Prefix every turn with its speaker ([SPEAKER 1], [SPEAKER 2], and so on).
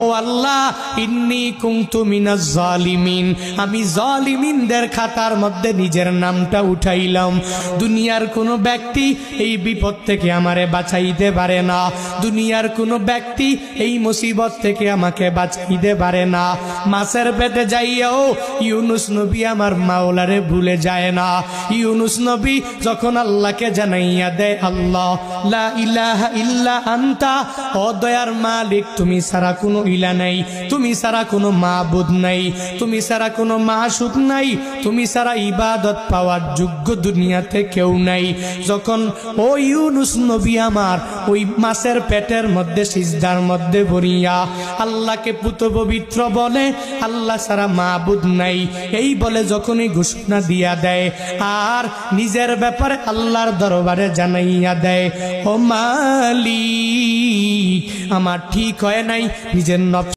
[SPEAKER 1] ও আল্লাহ ইন্নী কুনতু মিনাজ জালিমিন, আমি জালিমিনদের খাতার মধ্যে নিজের নামটা উঠাইলাম। দুনিয়ার কোনো ব্যক্তি এই বিপদ থেকে আমারে বাঁচাইতে পারে না, দুনিয়ার কোনো ব্যক্তি এই মুসিবত থেকে আমাকে বাঁচাইতে পারে না। মাছের পেটে যাইয়াও ইউনুস নবী আমার মাওলারে ভুলে যায় না। ইউনুস নবী যখন আল্লাহকে জানাইয়া দেয়, আল্লাহ লা ইলাহা ইল্লা আনতা, ও দয়ার মালিক তুমি ছাড়া কোনো ইলা নাই, তুমি ছাড়া কোনো মাবুদ নাই, তুমি ছাড়া কোনো মাসুক নাই, তুমি ছাড়া ইবাদত পাওয়ার যোগ্য দুনিয়াতে কেউ নাই। যখন ও ইউনুস নবী আমার ওই মাছের পেটের মধ্যে সিজদার মধ্যে পড়িয়া আল্লাহকে পুত পবিত্র বলে, আল্লাহ ছাড়া মাবুদ নাই এই বলে যখনই ঘোষণা দিয়া দেয় আর নিজের ব্যাপারে আল্লাহর দরবারে জানাইয়া দেয়, ও মালিক আমার ঠিক হয় নাই, নিজের নফস